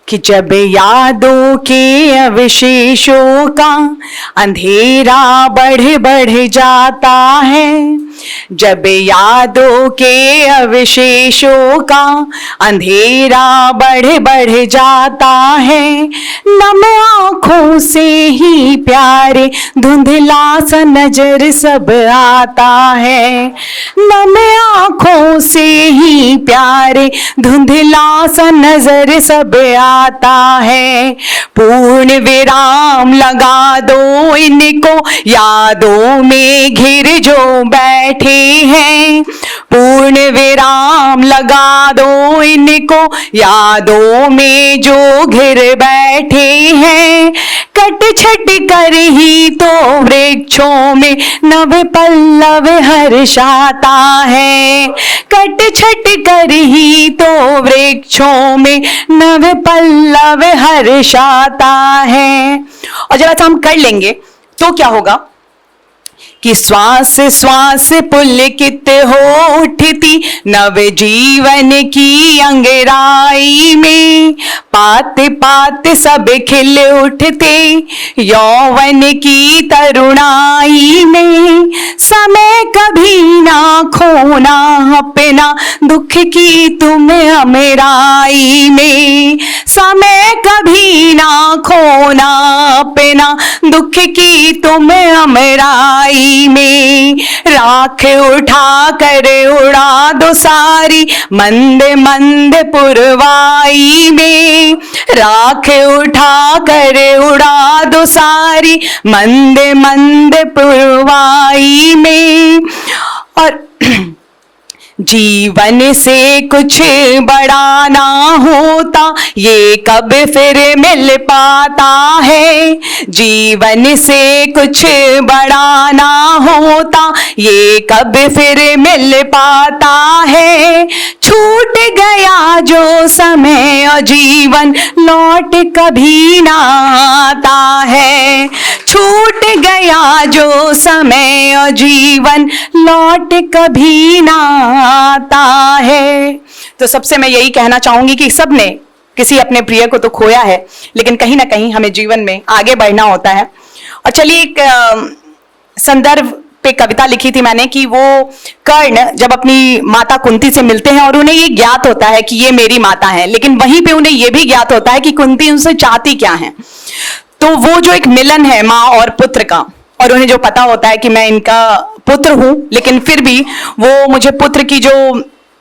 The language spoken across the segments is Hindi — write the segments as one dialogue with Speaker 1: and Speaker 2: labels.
Speaker 1: कि जब यादों के अवशेषों का अंधेरा बढ़ बढ़ जाता है, जब यादों के अवशेषों का अंधेरा बढ़ बढ़ जाता है, नम आँखों से ही प्यारे धुंधला सा नजर सब आता है, नम आँखों से ही प्यारे धुंधला सा नजर सब आता है। पूर्ण विराम लगा दो इनको यादों में घिर जो बैठे हैं, पूर्ण विराम लगा दो इनको यादों में जो घिर बैठे हैं। कट छट कर ही तो वृक्षों में नव पल्लव हर्षाता है, कट छट कर ही तो वृक्षों में नव पल्लव हर्षाता है। और जब ऐसा हम कर लेंगे तो क्या होगा कि श्वास श्वास पुलकित हो उठती नव जीवन की अंगराई में, पात पात सब खिल उठते यौवन की तरुणाई में। समय कभी ना खोना अपना दुख की तुम अमराई में, समय कभी ना खोना अपना दुख की तुम अमराई में। राख उठा कर उड़ा दो सारी मंद मंद पुरवाई में, राख उठा कर उड़ा दो सारी मंद मंद पुरवाई में। और जीवन से कुछ बड़ा ना होता ये कब फिर मिल पाता है, जीवन से कुछ बड़ा ना होता ये कब फिर मिल पाता है। छूट गया जो समय और जीवन लौट कभी ना आता है, छूट गया जो समय और जीवन लौट कभी ना आता है। तो सबसे मैं यही कहना चाहूंगी कि सबने किसी अपने प्रिय को तो खोया है, लेकिन कहीं ना कहीं हमें जीवन में आगे बढ़ना होता है। और चलिए एक संदर्भ पे कविता लिखी थी मैंने कि वो कर्ण जब अपनी माता कुंती से मिलते हैं और उन्हें ये ज्ञात होता है कि ये मेरी माता है, लेकिन वहीं पे उन्हें ये भी ज्ञात होता है कि कुंती उनसे चाहती क्या है। तो वो जो एक मिलन है माँ और पुत्र का, और उन्हें जो पता होता है कि मैं इनका पुत्र हूं, लेकिन फिर भी वो मुझे पुत्र की जो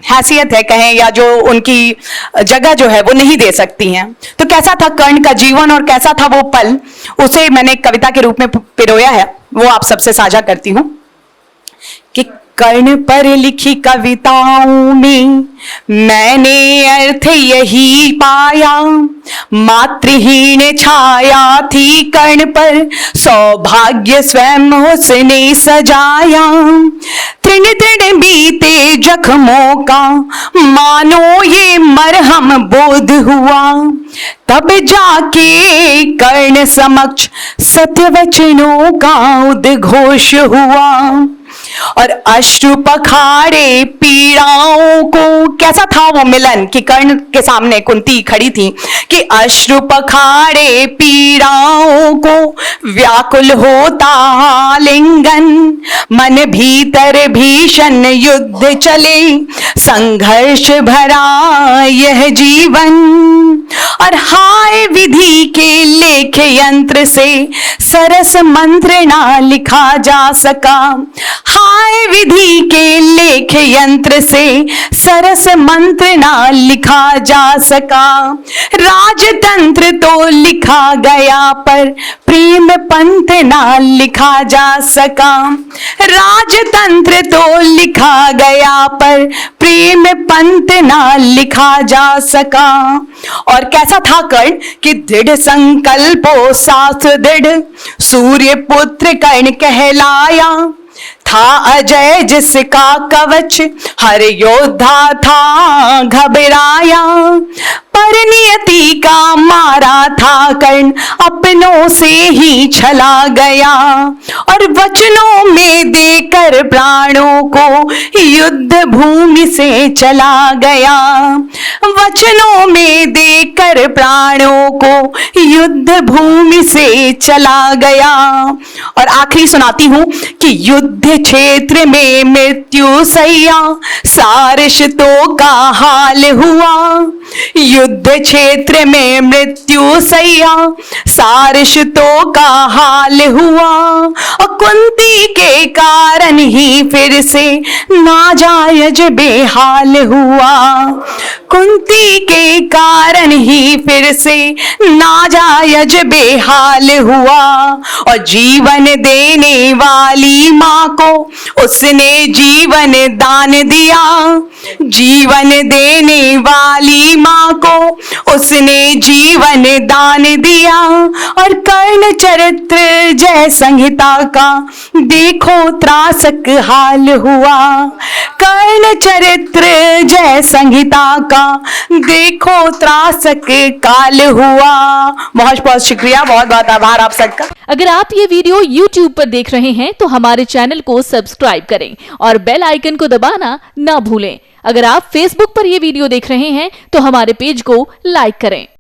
Speaker 1: हैसियत है कहें या जो उनकी जगह जो है वो नहीं दे सकती हैं। तो कैसा था कर्ण का जीवन और कैसा था वो पल, उसे मैंने कविता के रूप में पिरोया है, वो आप सबसे साझा करती हूं कि कर्ण पर लिखी कविताओं में मैंने अर्थ यही पाया, मातृहीन छाया थी कर्ण पर सौभाग्य स्वयं उसने सजाया। तृण तृण बीते जख्मों का मानो ये मरहम बोध हुआ, तब जाके कर्ण समक्ष सत्य वचनों का उद्घोष हुआ। और अश्रु पखारे पीड़ाओं को, कैसा था वो मिलन कि कर्ण के सामने कुंती खड़ी थी कि अश्रु पखारे पीड़ाओं को व्याकुल होता लिंगन, मन भीतर भीषण युद्ध चले संघर्ष भरा यह जीवन। और हाय विधि के लेख यंत्र से सरस मंत्र ना लिखा जा सका, हाय विधि के लेख यंत्र से सरस मंत्र ना लिखा जा सका। राजतंत्र तो लिखा गया पर प्रेम पंथ ना लिखा जा सका, राजतंत्र तो लिखा गया पर प्रेम पंथ ना लिखा जा सका। और कैसा था कर्ण कि दृढ़ संकल्पो साथ दृढ़ सूर्य पुत्र कर्ण कहलाया, था अजय जिसका कवच, हर योद्धा था घबराया। पर नियति का मारा था कर्ण, अपनों से ही छला गया। और वचनों में देकर प्राणों को युद्ध भूमि से चला गया। वचनों में देकर प्राणों को युद्ध भूमि से चला गया। और आखिरी सुनाती हूं कि युद्ध क्षेत्र में मृत्यु सैया, सारस्वतों का हाल हुआ। युद्ध क्षेत्र में मृत्यु सैया, सारस्वतों का हाल हुआ। और कुंती के कारण ही फिर से नाजायज बेहाल हुआ। कुंती के कारण ही फिर से नाजायज बेहाल हुआ। और जीवन देने वाली माँ को उसने जीवन दान दिया। जीवन देने वाली माँ को उसने जीवन दान दिया। और कर्ण चरित्र जय संहिता का देखो त्रासक हाल हुआ। कर्ण चरित्र जय संहिता का देखो त्रासक काल हुआ। बहुत बहुत शुक्रिया, बहुत बहुत आभार आप सबका।
Speaker 2: अगर आप ये वीडियो YouTube पर देख रहे हैं तो हमारे चैनल को सब्सक्राइब करें और बेल आइकन को दबाना ना भूलें। अगर आप Facebook पर ये वीडियो देख रहे हैं तो हमारे पेज को लाइक करें।